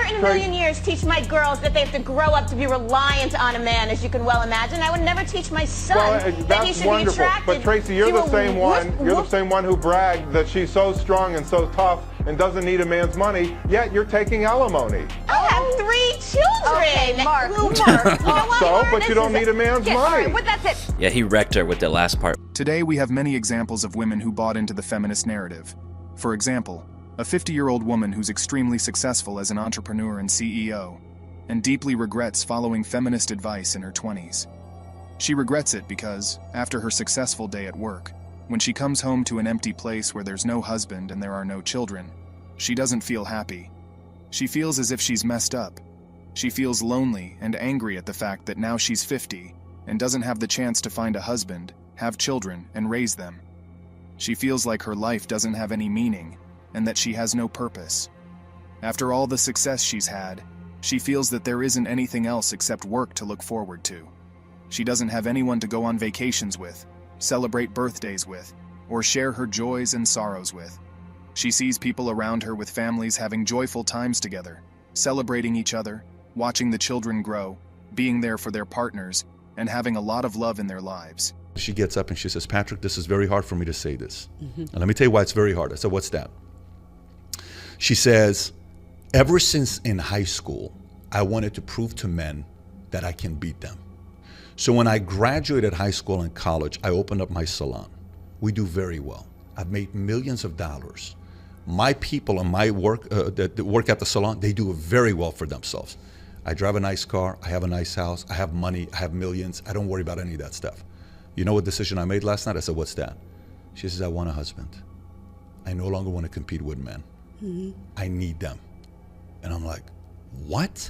in a million years teach my girls that they have to grow up to be reliant on a man, as you can well imagine. I would never teach my son that he should be attracted. But Tracy, you're the same one. You're the same one who bragged that she's so strong and so tough and doesn't need a man's money. Yet you're taking alimony. I have 3 children. Okay, Mark. Who work. You know what, So, Lauren, but you don't need a man's money. All right, well, that's it. Yeah, he wrecked her with the last part. Today, we have many examples of women who bought into the feminist narrative. For example, a 50-year-old woman who's extremely successful as an entrepreneur and CEO, and deeply regrets following feminist advice in her 20s. She regrets it because, after her successful day at work, when she comes home to an empty place where there's no husband and there are no children, she doesn't feel happy. She feels as if she's messed up. She feels lonely and angry at the fact that now she's 50 and doesn't have the chance to find a husband, have children, and raise them. She feels like her life doesn't have any meaning and that she has no purpose. After all the success she's had, she feels that there isn't anything else except work to look forward to. She doesn't have anyone to go on vacations with, celebrate birthdays with, or share her joys and sorrows with. She sees people around her with families having joyful times together, celebrating each other, watching the children grow, being there for their partners, and having a lot of love in their lives. She gets up and she says, Patrick, this is very hard for me to say this. And let me tell you why it's very hard. I said, what's that? She says, ever since in high school, I wanted to prove to men that I can beat them. So when I graduated high school and college, I opened up my salon. We do very well. I've made millions of dollars. My people and my work that work at the salon, they do very well for themselves. I drive a nice car, I have a nice house, I have money, I have millions. I don't worry about any of that stuff. You know what decision I made last night? I said, what's that? She says, I want a husband. I no longer want to compete with men. I need them. And I'm like, what?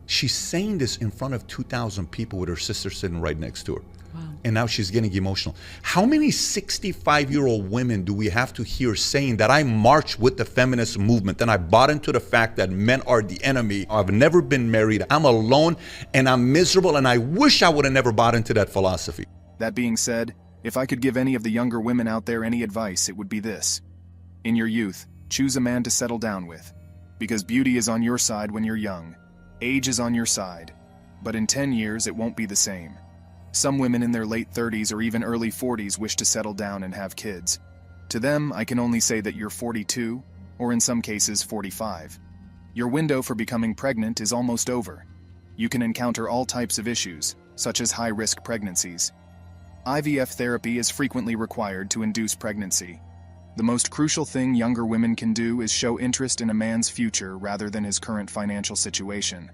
She's saying this in front of 2,000 people with her sister sitting right next to her. Wow. And now she's getting emotional. How many 65-year-old women do we have to hear saying that I marched with the feminist movement and I bought into the fact that men are the enemy? I've never been married. I'm alone and I'm miserable and I wish I would have never bought into that philosophy. That being said, if I could give any of the younger women out there any advice, it would be this. In your youth, choose a man to settle down with. Because beauty is on your side when you're young. Age is on your side. But in 10 years, it won't be the same. Some women in their late 30s or even early 40s wish to settle down and have kids. To them, I can only say that you're 42, or in some cases 45. Your window for becoming pregnant is almost over. You can encounter all types of issues, such as high-risk pregnancies. IVF therapy is frequently required to induce pregnancy. The most crucial thing younger women can do is show interest in a man's future rather than his current financial situation.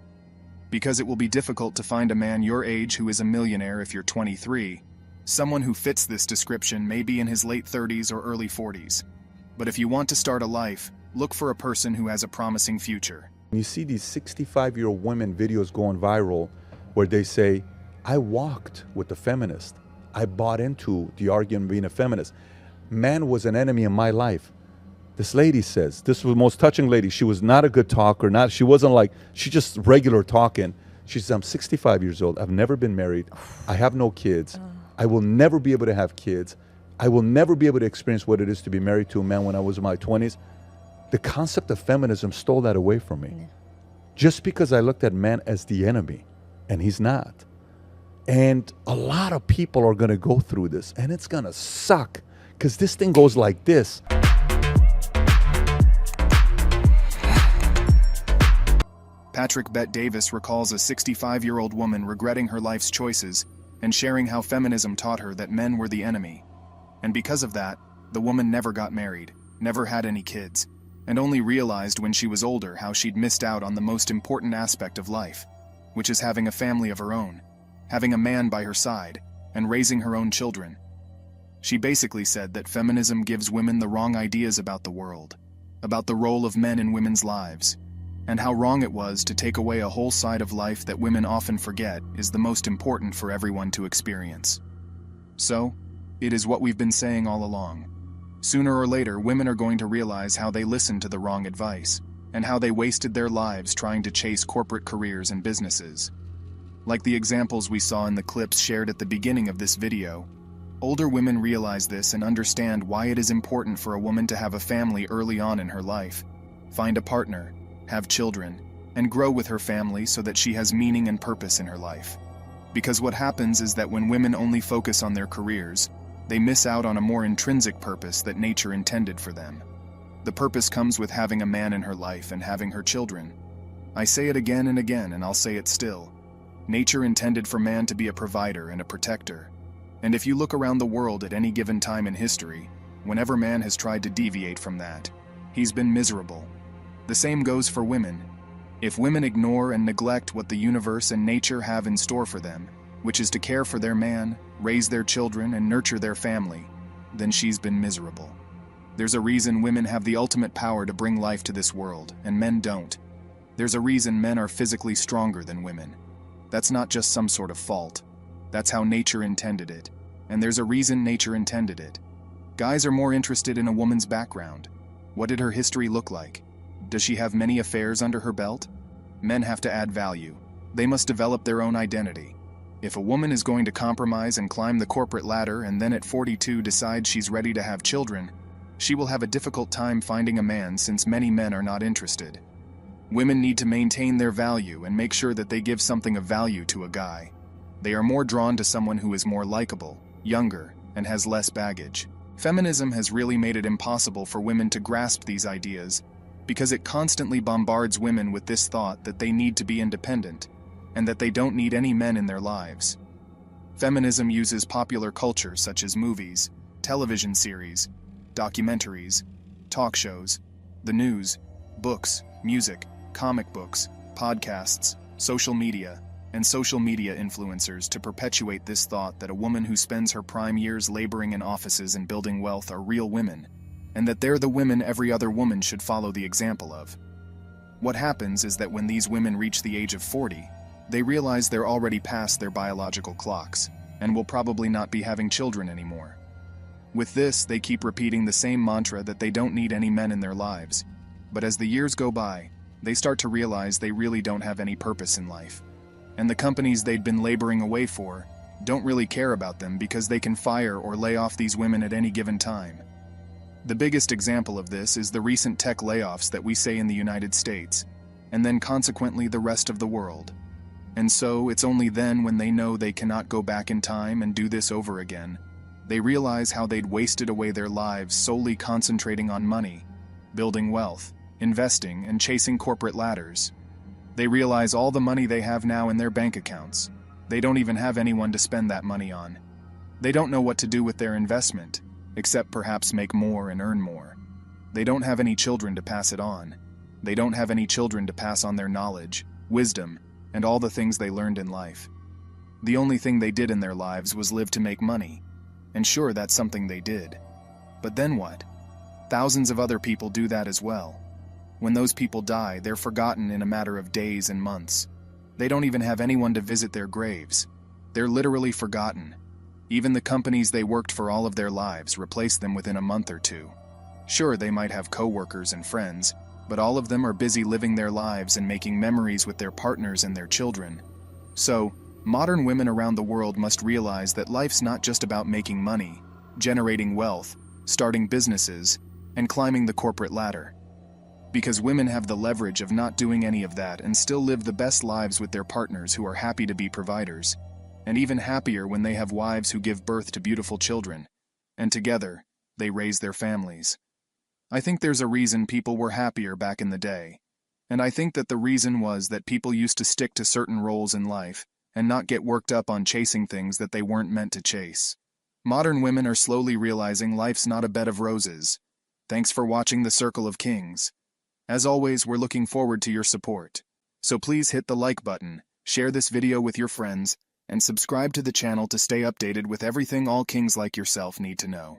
Because it will be difficult to find a man your age who is a millionaire if you're 23. Someone who fits this description may be in his late 30s or early 40s. But if you want to start a life, look for a person who has a promising future. You see these 65-year-old women videos going viral where they say, I walked with the feminist. I bought into the argument of being a feminist. Man was an enemy in my life. This lady says, this was the most touching lady. She was not a good talker. She wasn't like, she just regular talking. She says, I'm 65 years old. I've never been married. I have no kids. I will never be able to have kids. I will never be able to experience what it is to be married to a man when I was in my 20s. The concept of feminism stole that away from me. Just because I looked at man as the enemy, and he's not. And a lot of people are going to go through this, and it's going to suck, because this thing goes like this. Patrick Bet-Davis recalls a 65-year-old woman regretting her life's choices and sharing how feminism taught her that men were the enemy. And because of that, the woman never got married, never had any kids, and only realized when she was older how she'd missed out on the most important aspect of life, which is having a family of her own, having a man by her side, and raising her own children. She basically said that feminism gives women the wrong ideas about the world, about the role of men in women's lives, and how wrong it was to take away a whole side of life that women often forget is the most important for everyone to experience. So, it is what we've been saying all along. Sooner or later, women are going to realize how they listened to the wrong advice, and how they wasted their lives trying to chase corporate careers and businesses. Like the examples we saw in the clips shared at the beginning of this video, older women realize this and understand why it is important for a woman to have a family early on in her life, find a partner, have children, and grow with her family so that she has meaning and purpose in her life. Because what happens is that when women only focus on their careers, they miss out on a more intrinsic purpose that nature intended for them. The purpose comes with having a man in her life and having her children. I say it again and again, and I'll say it still. Nature intended for man to be a provider and a protector. And if you look around the world at any given time in history, whenever man has tried to deviate from that, he's been miserable. The same goes for women. If women ignore and neglect what the universe and nature have in store for them, which is to care for their man, raise their children, and nurture their family, then she's been miserable. There's a reason women have the ultimate power to bring life to this world, and men don't. There's a reason men are physically stronger than women. That's not just some sort of fault. That's how nature intended it. And there's a reason nature intended it. Guys are more interested in a woman's background. What did her history look like? Does she have many affairs under her belt? Men have to add value. They must develop their own identity. If a woman is going to compromise and climb the corporate ladder and then at 42 decides she's ready to have children, she will have a difficult time finding a man since many men are not interested. Women need to maintain their value and make sure that they give something of value to a guy. They are more drawn to someone who is more likable, younger, and has less baggage. Feminism has really made it impossible for women to grasp these ideas because it constantly bombards women with this thought that they need to be independent and that they don't need any men in their lives. Feminism uses popular culture such as movies, television series, documentaries, talk shows, the news, books, music, comic books, podcasts, social media, and social media influencers to perpetuate this thought that a woman who spends her prime years laboring in offices and building wealth are real women, and that they're the women every other woman should follow the example of. What happens is that when these women reach the age of 40, they realize they're already past their biological clocks, and will probably not be having children anymore. With this, they keep repeating the same mantra that they don't need any men in their lives. But as the years go by, they start to realize they really don't have any purpose in life. And the companies they'd been laboring away for don't really care about them because they can fire or lay off these women at any given time. The biggest example of this is the recent tech layoffs that we say in the United States, and then consequently the rest of the world. And so it's only then, when they know they cannot go back in time and do this over again, they realize how they'd wasted away their lives solely concentrating on money, building wealth, investing, and chasing corporate ladders. They realize all the money they have now in their bank accounts, they don't even have anyone to spend that money on. They don't know what to do with their investment, except perhaps make more and earn more. They don't have any children to pass it on. They don't have any children to pass on their knowledge, wisdom, and all the things they learned in life. The only thing they did in their lives was live to make money. And sure, that's something they did. But then what? Thousands of other people do that as well. When those people die, they're forgotten in a matter of days and months. They don't even have anyone to visit their graves. They're literally forgotten. Even the companies they worked for all of their lives replace them within a month or two. Sure, they might have co-workers and friends, but all of them are busy living their lives and making memories with their partners and their children. So, modern women around the world must realize that life's not just about making money, generating wealth, starting businesses, and climbing the corporate ladder. Because women have the leverage of not doing any of that and still live the best lives with their partners who are happy to be providers, and even happier when they have wives who give birth to beautiful children, and together, they raise their families. I think there's a reason people were happier back in the day, and I think that the reason was that people used to stick to certain roles in life and not get worked up on chasing things that they weren't meant to chase. Modern women are slowly realizing life's not a bed of roses. Thanks for watching The Circle of Kings. As always, we're looking forward to your support. So please hit the like button, share this video with your friends, and subscribe to the channel to stay updated with everything all kings like yourself need to know.